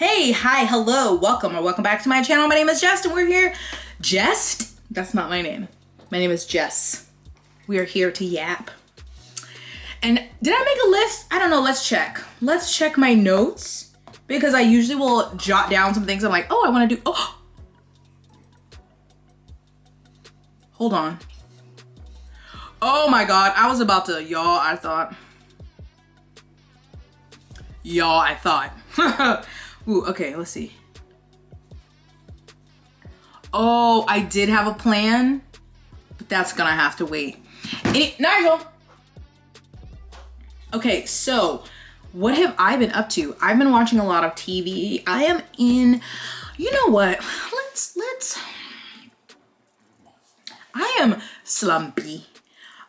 Hey, hi, hello, welcome or welcome back to my channel. My name is Jess and we're here. Jess? That's not my name. My name is Jess. We are here to yap. And did I make a list? I don't know, let's check. Let's check my notes because I usually will jot down some things I'm like, oh, I want to do, oh. Hold on. Oh my God, I was about to, y'all, I thought. Ooh, okay, let's see. Oh, I did have a plan, but that's gonna have to wait. Nigel! Okay, so what have I been up to? I've been watching a lot of TV. I am in, you know what? I am slumpy.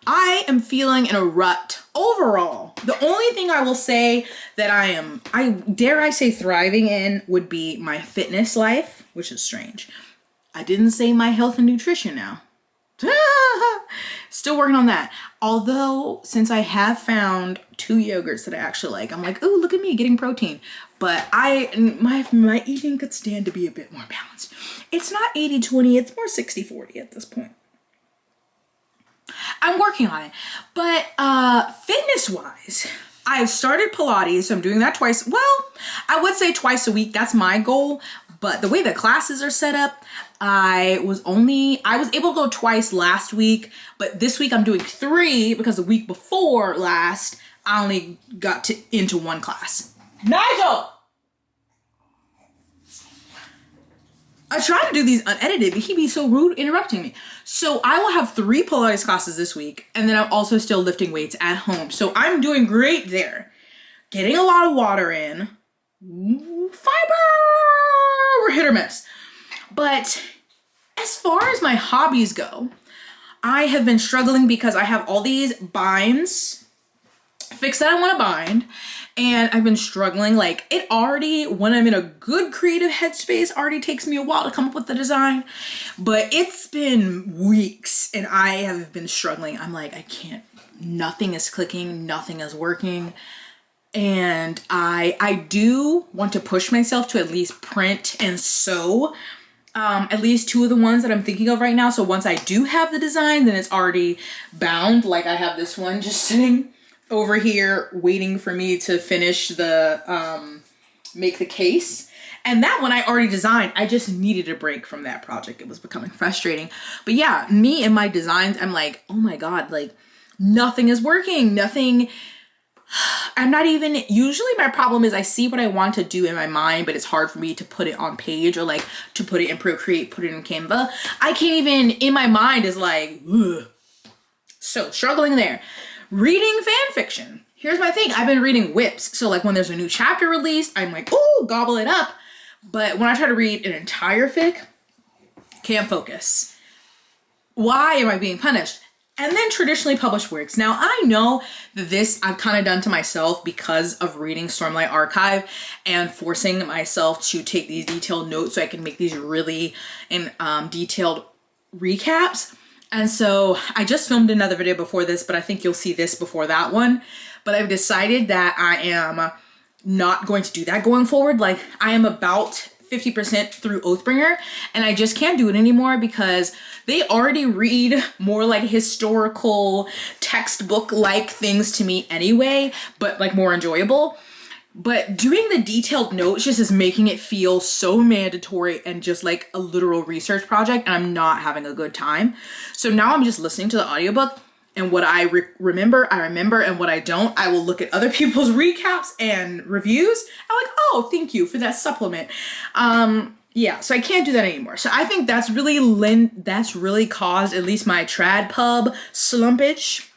I am feeling in a rut overall. The only thing I will say that I dare I say thriving in would be my fitness life, which is strange. I didn't say my health and nutrition now. Still working on that. Although, since I have found 2 yogurts that I actually like, I'm like, ooh, look at me getting protein. But my eating could stand to be a bit more balanced. It's not 80-20, it's more 60-40 at this point. I'm working on it. But fitness-wise, I've started Pilates, so I'm doing that twice. Well, I would say twice a week. That's my goal. But the way the classes are set up, I was able to go twice last week, but this week I'm doing 3 because the week before last, I only got into 1 class. Nigel! I try to do these unedited, but he'd be so rude interrupting me. So I will have 3 Pilates classes this week, and then I'm also still lifting weights at home. So I'm doing great there. Getting a lot of water in. Fiber! We're hit or miss. But as far as my hobbies go, I have been struggling because I have all these binds fixed that I want to bind. And I've been struggling, like it already, when I'm in a good creative headspace, already takes me a while to come up with the design. But it's been weeks and I have been struggling. I'm like, I can't, nothing is clicking, nothing is working. And I do want to push myself to at least print and sew at least 2 of the ones that I'm thinking of right now. So once I do have the design, then it's already bound. Like I have this one just sitting over here waiting for me to finish the make the case. And that one I already designed. I just needed a break from that project. It was becoming frustrating. But yeah, me and my designs, I'm like, oh my God, like nothing is working. Nothing. I'm not even, usually my problem is I see what I want to do in my mind, but it's hard for me to put it on page or like to put it in Procreate, put it in Canva. I can't even, in my mind is like, ugh. So struggling there. Reading fan fiction. Here's my thing. I've been reading whips. So like when there's a new chapter released, I'm like, ooh, gobble it up. But when I try to read an entire fic, can't focus. Why am I being punished? And then traditionally published works. Now I know that this I've kind of done to myself because of reading Stormlight Archive and forcing myself to take these detailed notes so I can make these really detailed recaps. And so I just filmed another video before this, but I think you'll see this before that one. But I've decided that I am not going to do that going forward. Like I am about 50% through Oathbringer and I just can't do it anymore because they already read more like historical textbook-like things to me anyway, but like more enjoyable. But doing the detailed notes just is making it feel so mandatory and just like a literal research project, and I'm not having a good time. So now I'm just listening to the audiobook, and what I remember, I remember, and what I don't, I will look at other people's recaps and reviews. I'm like, oh, thank you for that supplement. Yeah, so I can't do that anymore. So I think that's really caused at least my trad pub slumpage.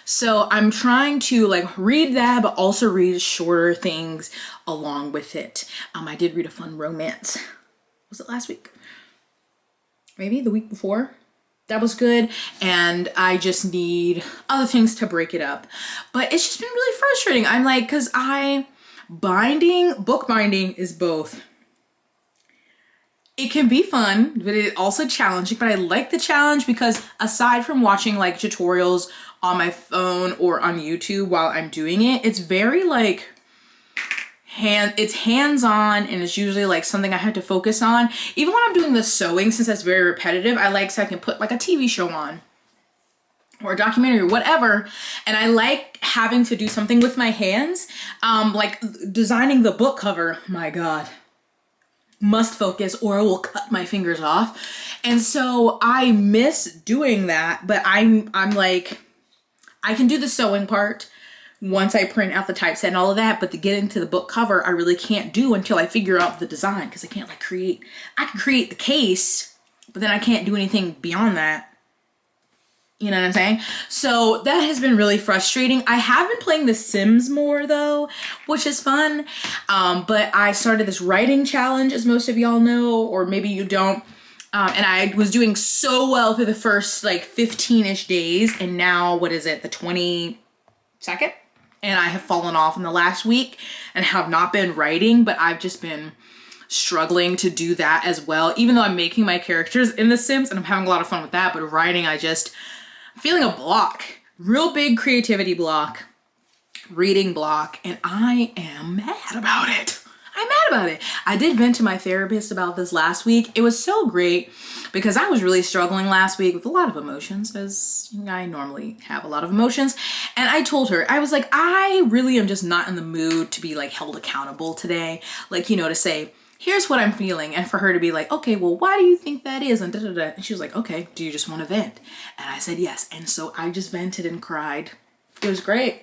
So I'm trying to like read that, but also read shorter things along with it. I did read a fun romance. Was it last week? Maybe the week before? That was good. And I just need other things to break it up. But it's just been really frustrating. I'm like, cause book binding is both. It can be fun, but it's also challenging. But I like the challenge because aside from watching like tutorials on my phone or on YouTube while I'm doing it, it's very like it's hands-on, and it's usually like something I have to focus on. Even when I'm doing the sewing, since that's very repetitive, I like so I can put like a TV show on or a documentary or whatever, and I like having to do something with my hands. Like designing the book cover, my God, must focus or I will cut my fingers off. And so I miss doing that, but I'm like, I can do the sewing part once I print out the typeset and all of that, but to get into the book cover, I really can't do until I figure out the design, because I can't like I can create the case, but then I can't do anything beyond that. You know what I'm saying? So that has been really frustrating. I have been playing The Sims more though, which is fun. But I started this writing challenge, as most of y'all know, or maybe you don't. And I was doing so well for the first like 15-ish days. And now, what is it? The 22nd? And I have fallen off in the last week and have not been writing, but I've just been struggling to do that as well. Even though I'm making my characters in The Sims and I'm having a lot of fun with that, but writing, I'm feeling a block, real big creativity block, reading block, and I am mad about it. I'm mad about it. I did vent to my therapist about this last week. It was so great because I was really struggling last week with a lot of emotions, as I normally have a lot of emotions. And I told her, I was like, I really am just not in the mood to be like held accountable today. Like, you know, to say, here's what I'm feeling. And for her to be like, okay, well, why do you think that is? And da, da, da. And she was like, okay, do you just want to vent? And I said, yes. And so I just vented and cried. It was great.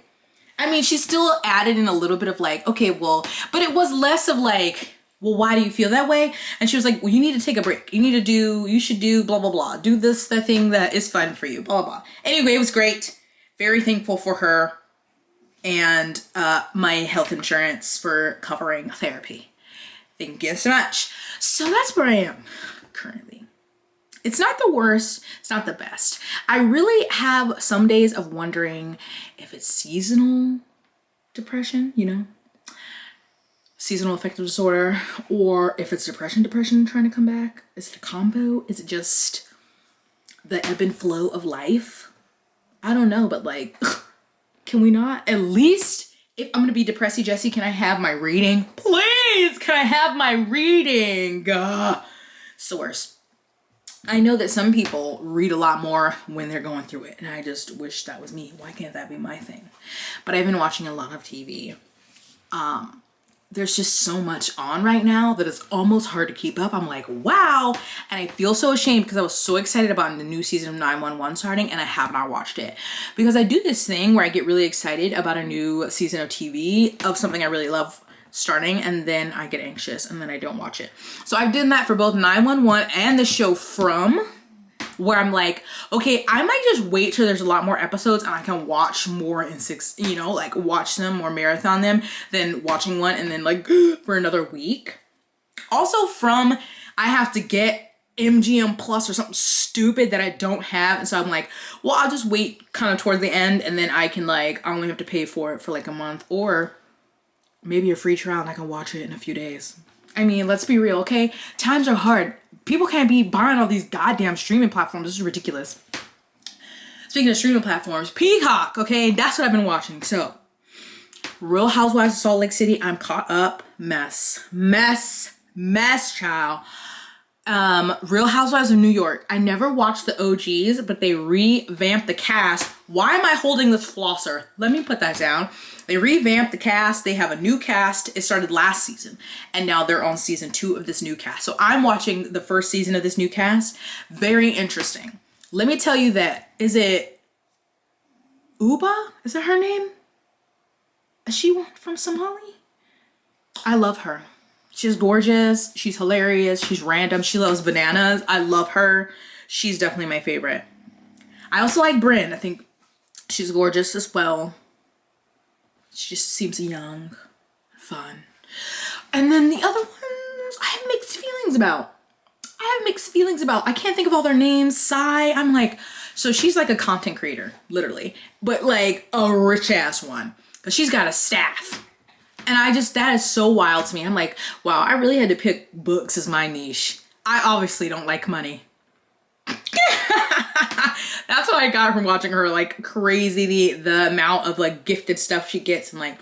I mean, she still added in a little bit of like, okay, well, but it was less of like, well, why do you feel that way? And she was like, well, you need to take a break. You should do blah, blah, blah. Do the thing that is fun for you, blah, blah, blah. Anyway, it was great. Very thankful for her and my health insurance for covering therapy. Thank you so much. So that's where I am currently. It's not the worst. It's not the best. I really have some days of wondering if it's seasonal depression, you know, seasonal affective disorder, or if it's depression trying to come back. Is it a combo? Is it just the ebb and flow of life? I don't know, but like, can we not at least, if I'm gonna be depressy, Jessie, can I have my reading? Please, can I have my reading? Source. I know that some people read a lot more when they're going through it, and I just wish that was me. Why can't that be my thing? But I've been watching a lot of TV. There's just so much on right now that it's almost hard to keep up. I'm like, wow. And I feel so ashamed because I was so excited about the new season of 911 starting, and I have not watched it. Because I do this thing where I get really excited about a new season of TV of something I really love starting, and then I get anxious and then I don't watch it. So I've done that for both 911 and the show From, where I'm like, okay, I might just wait till there's a lot more episodes and I can watch more in you know, like watch them or marathon them than watching one and then like for another week. Also From, I have to get MGM Plus or something stupid that I don't have, and so I'm like, well, I'll just wait kind of towards the end, and then I can like, I only have to pay for it for like a month, or maybe a free trial and I can watch it in a few days. I mean, let's be real, okay? Times are hard. People can't be buying all these goddamn streaming platforms. This is ridiculous. Speaking of streaming platforms, Peacock, okay? That's what I've been watching. So, Real Housewives of Salt Lake City, I'm caught up. Mess, child. Real Housewives of New York. I never watched the OGs, but they revamped the cast. Why am I holding this flosser? Let me put that down. They revamped the cast. They have a new cast. It started last season, and now they're on season 2 of this new cast. So I'm watching the first season of this new cast. Very interesting. Let me tell you that. Is it Uba? Is that her name? Is she from Somali? I love her. She's gorgeous. She's hilarious. She's random. She loves bananas. I love her. She's definitely my favorite. I also like Brynn. I think she's gorgeous as well. She just seems young, fun. And then the other ones, I have mixed feelings about. I can't think of all their names. Sai, I'm like, so she's like a content creator, literally, but like a rich ass one, because she's got a staff. And that is so wild to me. I'm like, wow, I really had to pick books as my niche. I obviously don't like money. That's what I got from watching her, like crazy, the amount of like gifted stuff she gets, and like,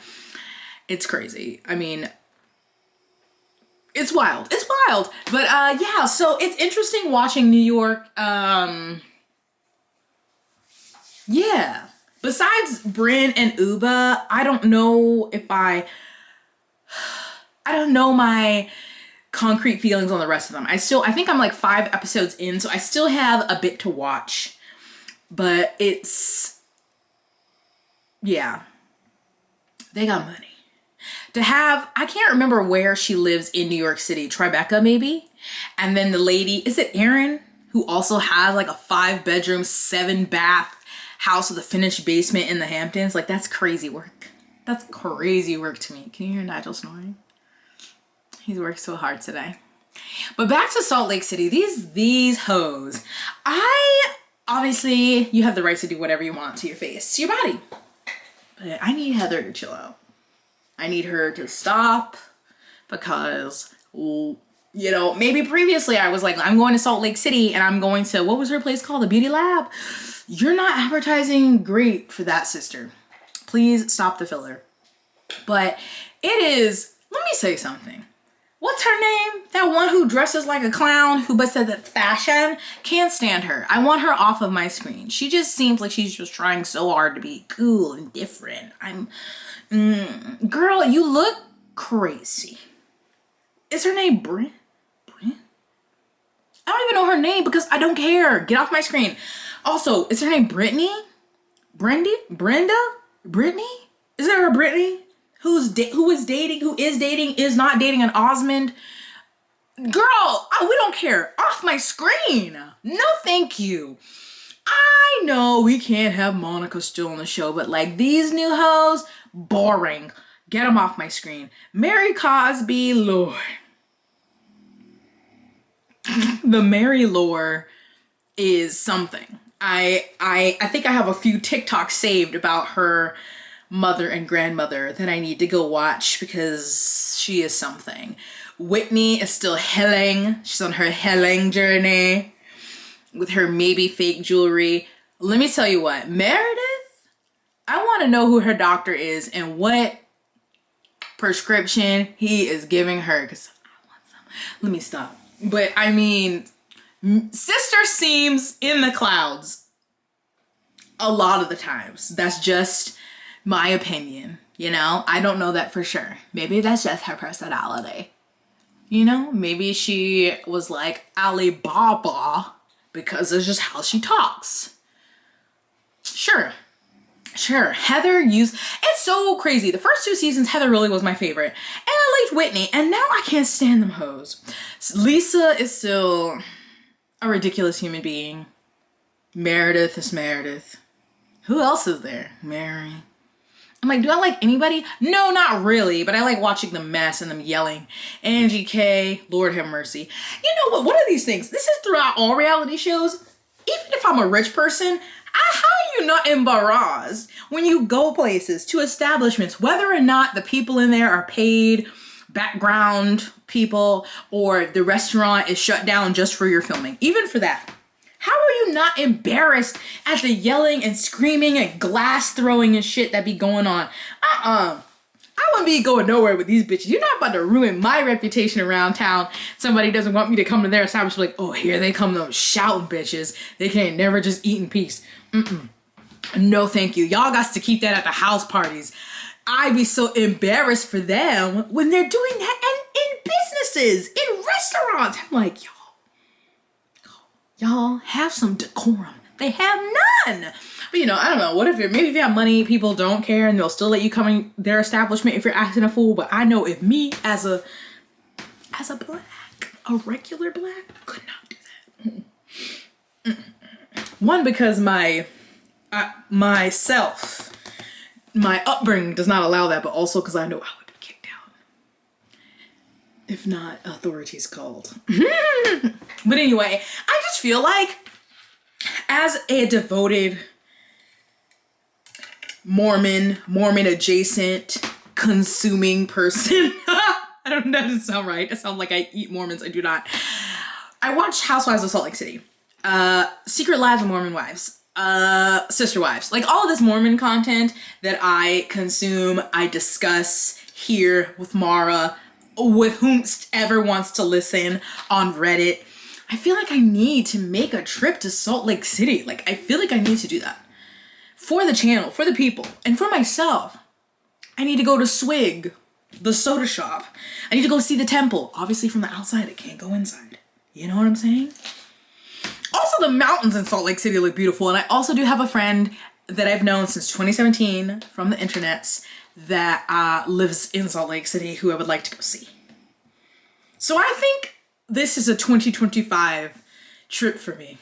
it's crazy. I mean, It's wild. It's wild. But yeah, so it's interesting watching New York. Yeah. Besides Bryn and Uba, I don't know my concrete feelings on the rest of them. I think I'm like 5 episodes in, so I still have a bit to watch. But yeah. They got money. I can't remember where she lives in New York City, Tribeca maybe? And then the lady, is it Erin, who also has like a 5-bedroom, 7-bath house with a finished basement in the Hamptons? Like, that's crazy work. That's crazy work to me. Can you hear Nigel snoring? He's worked so hard today. But back to Salt Lake City, these hoes. Obviously, you have the right to do whatever you want to your face, to your body. But I need Heather to chill out. I need her to stop because, you know, maybe previously I was like, I'm going to Salt Lake City and I'm going to, what was her place called? The Beauty Lab. You're not advertising great for that, sister. Please stop the filler. But it is, let me say something. What's her name? That one who dresses like a clown but said that fashion? Can't stand her. I want her off of my screen. She just seems like she's just trying so hard to be cool and different. Girl, you look crazy. Is her name Bryn? I don't even know her name because I don't care. Get off my screen. Also, is her name Brittany? Brenda? Brittany? Is there a Brittany? Who is dating, is not dating an Osmond? Girl, we don't care. Off my screen. No, thank you. I know we can't have Monica still on the show, but like these new hoes, boring. Get them off my screen. Mary Cosby, Lord. The Mary lore is something. I think I have a few TikToks saved about her mother and grandmother that I need to go watch because she is something. Whitney is still helling. She's on her helling journey with her maybe fake jewelry. Let me tell you what, Meredith, I want to know who her doctor is and what prescription he is giving her because I want some. Let me stop. But I mean, sister seems in the clouds a lot of the times. That's just my opinion, you know? I don't know that for sure. Maybe that's just her personality. You know, maybe she was like Alibaba because it's just how she talks. Sure. Heather it's so crazy. The first 2 seasons, Heather really was my favorite. And I liked Whitney, and now I can't stand them hoes. Lisa is still a ridiculous human being. Meredith is Meredith. Who else is there? Mary. I'm like, do I like anybody? No, not really, but I like watching them mess and them yelling. Angie K, Lord have mercy. You know what? One of these things, this is throughout all reality shows. Even if I'm a rich person, how are you not embarrassed when you go places to establishments, whether or not the people in there are paid background people or the restaurant is shut down just for your filming? Even for that. How are you not embarrassed at the yelling and screaming and glass throwing and shit that be going on? I wouldn't be going nowhere with these bitches. You're not about to ruin my reputation around town. Somebody doesn't want me to come to their establishment like, oh, here they come, those shouting bitches. They can't never just eat in peace. No, thank you. Y'all got to keep that at the house parties. I'd be so embarrassed for them when they're doing that and in businesses, in restaurants. I'm like, y'all have some decorum. They have none. But you know, I don't know. What if maybe if you have money, people don't care and they'll still let you come in their establishment if you're acting a fool. But I know if me as a regular black, could not do that. One, because my upbringing does not allow that, but also because I know I would be kicked out. If not, authorities called. But anyway, I just feel like as a devoted Mormon adjacent consuming person, I don't know, that doesn't sound right. It sounds like I eat Mormons. I do not. I watch Housewives of Salt Lake City, Secret Lives of Mormon Wives, Sister Wives, like all of this Mormon content that I consume, I discuss here with Mara with whomsoever wants to listen on Reddit. I feel like I need to make a trip to Salt Lake City. Like, I feel like I need to do that. For the channel, for the people, and for myself. I need to go to Swig, the soda shop. I need to go see the temple. Obviously from the outside, I can't go inside. You know what I'm saying? Also, the mountains in Salt Lake City look beautiful. And I also do have a friend that I've known since 2017 from the internets that lives in Salt Lake City who I would like to go see. So I think this is a 2025 trip for me.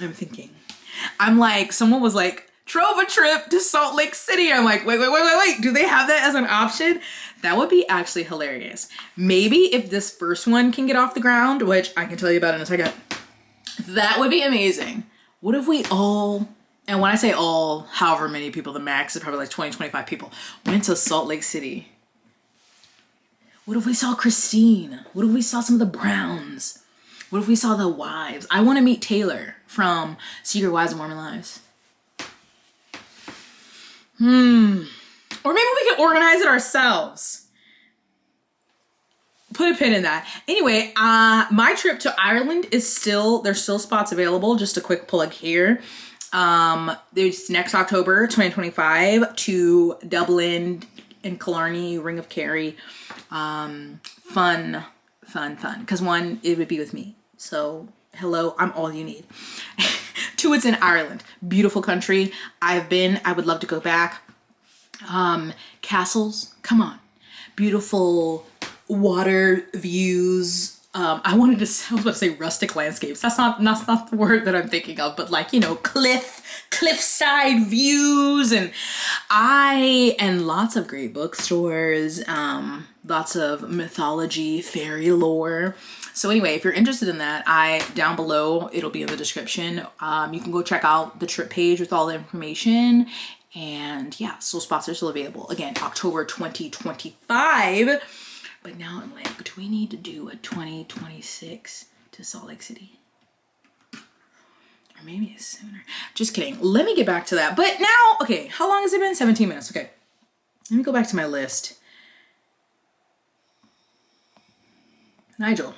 I'm thinking. I'm like, someone was like, Trova trip to Salt Lake City. I'm like, wait. Do they have that as an option? That would be actually hilarious. Maybe if this first one can get off the ground, which I can tell you about in a second, that would be amazing. What if we all, and when I say all, however many people, the max is probably like 20, 25 people, went to Salt Lake City? What if we saw Christine? What if we saw some of the Browns? What if we saw the wives? I want to meet Taylor from Secret Wives of Mormon Lives. Or maybe we can organize it ourselves. Put a pin in that. Anyway, my trip to Ireland is there's still spots available. Just a quick plug here. There's next October 2025 to Dublin and Killarney, Ring of Kerry. Fun. Because one, it would be with me. So, hello, I'm all you need. Two, it's in Ireland. Beautiful country. I've been. I would love to go back. Castles. Come on. Beautiful water views. I was about to say rustic landscapes. That's not the word that I'm thinking of, but like, you know, cliffside views and lots of great bookstores, lots of mythology, fairy lore. So anyway, if you're interested in that, down below, it'll be in the description. You can go check out the trip page with all the information. And yeah, so spots are still available. Again, October 2025. But now I'm like, do we need to do a 2026 to Salt Lake City? Or maybe it's sooner. Just kidding. Let me get back to that. But now, okay, how long has it been? 17 minutes. Okay. Let me go back to my list. Nigel.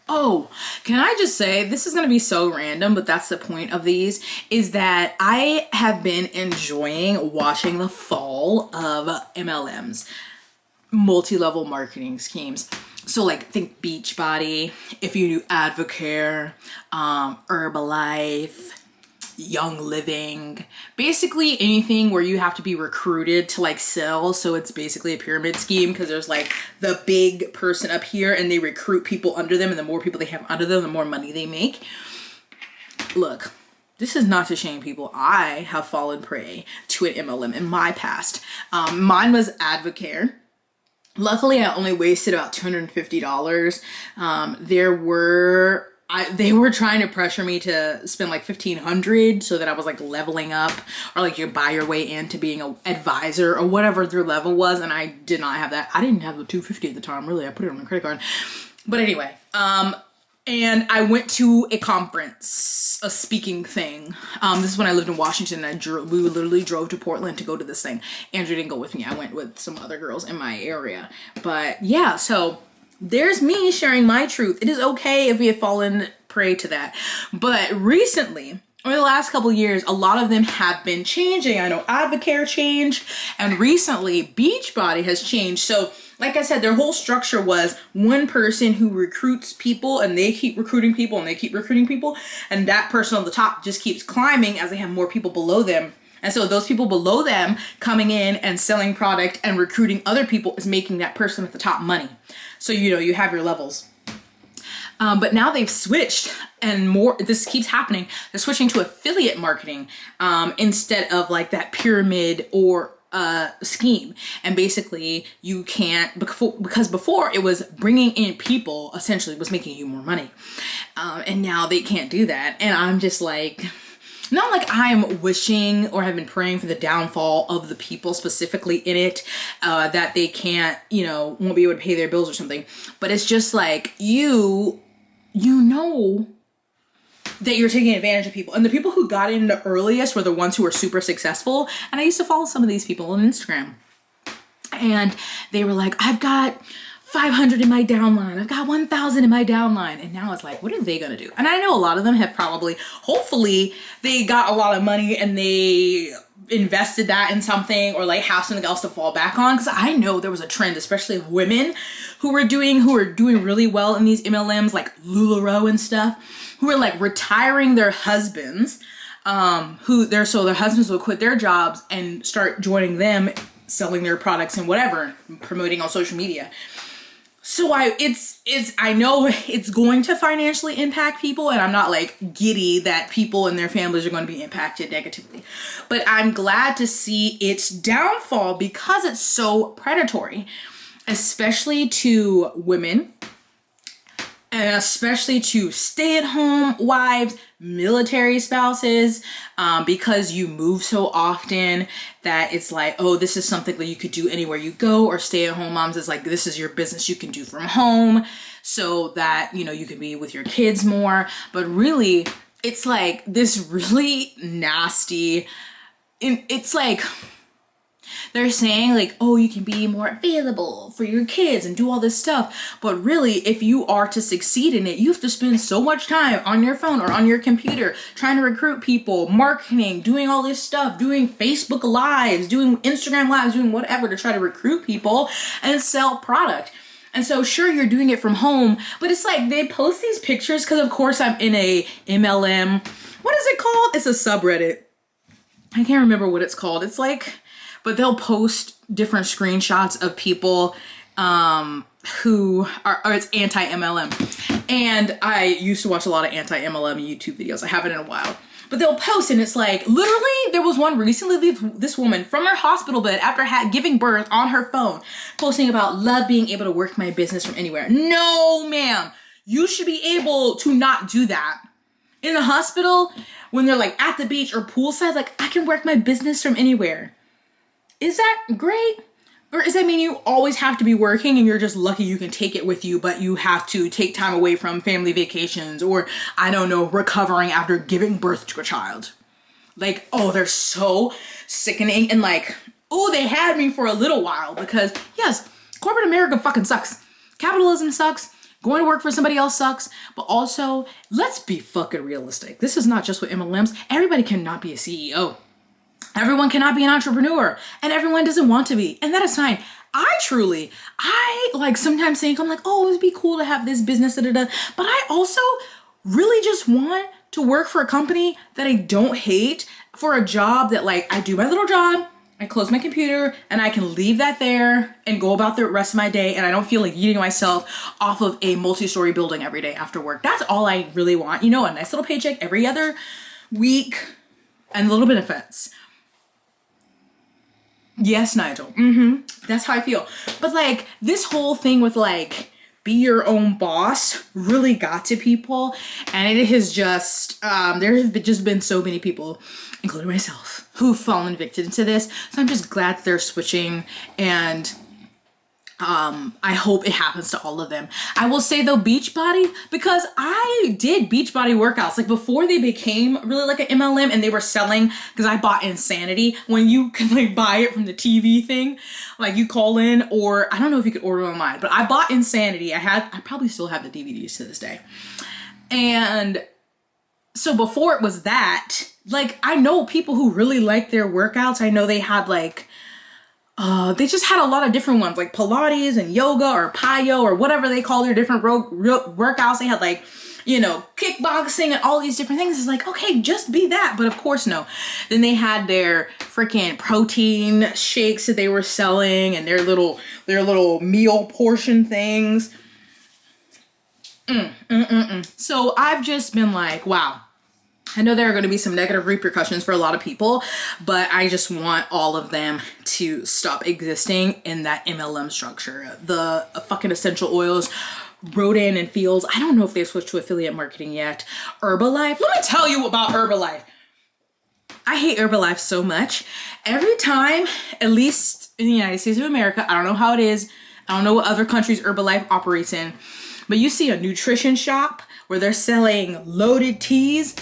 Oh, can I just say, this is going to be so random, but that's the point of these, is that I have been enjoying watching the fall of MLMs. Multi-level marketing schemes. So like think Beachbody, if you do Advocare, Herbalife, Young Living, basically anything where you have to be recruited to like sell. So it's basically a pyramid scheme because there's like the big person up here and they recruit people under them, and the more people they have under them, the more money they make. Look, this is not to shame people. I have fallen prey to an MLM in my past. Mine was Advocare. Luckily, I only wasted about $250. They were trying to pressure me to spend like $1,500 so that I was like leveling up, or like you buy your way into being an advisor or whatever their level was. And I did not have that. I didn't have the $250 at the time, really. I put it on my credit card. But anyway, and I went to a conference, a speaking thing. This is when I lived in Washington, and we literally drove to Portland to go to this thing. Andrew didn't go with me. I went with some other girls in my area. But yeah, so there's me sharing my truth. It is okay if we have fallen prey to that. But recently, over the last couple of years, a lot of them have been changing. I know Advocare changed, and recently Beachbody has changed. So like I said, their whole structure was one person who recruits people, and they keep recruiting people, and they keep recruiting people. And that person on the top just keeps climbing as they have more people below them. And so those people below them coming in and selling product and recruiting other people is making that person at the top money. So, you know, you have your levels. But now they've switched, and more, this keeps happening. They're switching to affiliate marketing instead of like that pyramid or scheme. And basically you can't, because before it was bringing in people essentially was making you more money. And now they can't do that. And I'm just like, not like I'm wishing or have been praying for the downfall of the people specifically in it, that they can't, you know, won't be able to pay their bills or something. But it's just like, you know that you're taking advantage of people. And the people who got in the earliest were the ones who were super successful. And I used to follow some of these people on Instagram. And they were like, I've got 500 in my downline. I've got 1,000 in my downline. And now it's like, what are they going to do? And I know a lot of them have probably, hopefully they got a lot of money and they invested that in something, or like have something else to fall back on. Cause I know there was a trend, especially of women who are doing really well in these MLMs, like LuLaRoe and stuff, who are like retiring their husbands, so their husbands will quit their jobs and start joining them, selling their products and whatever, promoting on social media. So I know it's going to financially impact people, and I'm not like giddy that people and their families are going to be impacted negatively. But I'm glad to see its downfall because it's so predatory, especially to women, and especially to stay-at-home wives, military spouses, because you move so often that it's like, oh, this is something that you could do anywhere you go, or stay-at-home moms is like, this is your business you can do from home so that, you know, you can be with your kids more. But really, it's like this really nasty, it's like, they're saying like, oh, you can be more available for your kids and do all this stuff. But really, if you are to succeed in it, you have to spend so much time on your phone or on your computer trying to recruit people, marketing, doing all this stuff, doing Facebook Lives, doing Instagram Lives, doing whatever to try to recruit people and sell product. And so sure, you're doing it from home, but it's like they post these pictures because of course I'm in a MLM. What is it called? It's a subreddit. I can't remember what it's called. It's like, but they'll post different screenshots of people who are, or it's anti-MLM. And I used to watch a lot of anti-MLM YouTube videos. I haven't in a while. But they'll post and it's like, literally, there was one recently, this woman from her hospital bed after giving birth on her phone, posting about love being able to work my business from anywhere. No, ma'am. You should be able to not do that. In the hospital, when they're like at the beach or poolside, like, I can work my business from anywhere. Is that great? Or does that mean you always have to be working and you're just lucky you can take it with you, but you have to take time away from family vacations or, I don't know, recovering after giving birth to a child? Like, oh, they're so sickening. And like, oh, they had me for a little while because, yes, corporate America fucking sucks. Capitalism sucks. Going to work for somebody else sucks. But also, let's be fucking realistic. This is not just with MLMs. Everybody cannot be a CEO. Everyone cannot be an entrepreneur, and everyone doesn't want to be, and that is fine. I like sometimes think, I'm like, oh, it'd be cool to have this business, but I also really just want to work for a company that I don't hate, for a job that like, I do my little job, I close my computer, and I can leave that there and go about the rest of my day, and I don't feel like eating myself off of a multi-story building every day after work. That's all I really want. You know, a nice little paycheck every other week, and a little benefits. Yes, Nigel. That's how I feel. But like this whole thing with like be your own boss really got to people, and it has just there have just been so many people, including myself, who've fallen victim to this. So I'm just glad that they're switching, and I hope it happens to all of them. I will say though, Beachbody, because I did Beachbody workouts like before they became really like an MLM and they were selling, because I bought Insanity, when you can like buy it from the TV thing, like you call in, or I don't know if you could order online, but I bought Insanity. I probably still have the DVDs to this day. And so before it was that, like I know people who really like their workouts. I know they had like, they just had a lot of different ones like Pilates and yoga or Pyo or whatever they call their different workouts. They had like, you know, kickboxing and all these different things. It's like, okay, just be that. But of course, no. Then they had their freaking protein shakes that they were selling and their little meal portion things. So I've just been like, wow. I know there are going to be some negative repercussions for a lot of people, but I just want all of them to stop existing in that MLM structure. The fucking essential oils, Rodan and Fields. I don't know if they've switched to affiliate marketing yet. Herbalife. Let me tell you about Herbalife. I hate Herbalife so much. Every time, at least in the United States of America, I don't know how it is. I don't know what other countries Herbalife operates in, but you see a nutrition shop where they're selling loaded teas.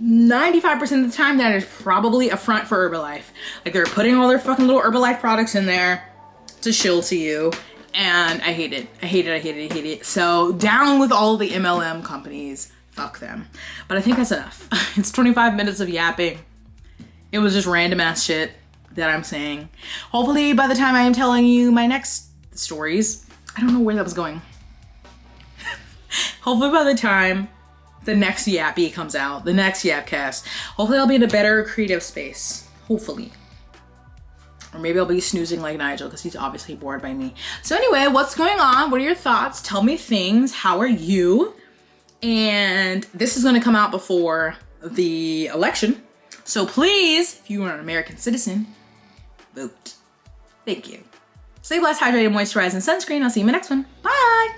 95% of the time that is probably a front for Herbalife. Like they're putting all their fucking little Herbalife products in there to shill to you. And I hate it. I hate it. I hate it. I hate it. So down with all the MLM companies. Fuck them. But I think that's enough. It's 25 minutes of yapping. It was just random ass shit that I'm saying. Hopefully by the time I am telling you my next stories, I don't know where that was going. Hopefully by the time the next yappy comes out, the next yapcast, hopefully I'll be in a better creative space. Hopefully. Or maybe I'll be snoozing like Nigel because he's obviously bored by me. So anyway, what's going on? What are your thoughts? Tell me things. How are you? And this is going to come out before the election. So please, if you are an American citizen, vote. Thank you. Stay blessed, hydrated, moisturized, and sunscreen. I'll see you in my next one. Bye.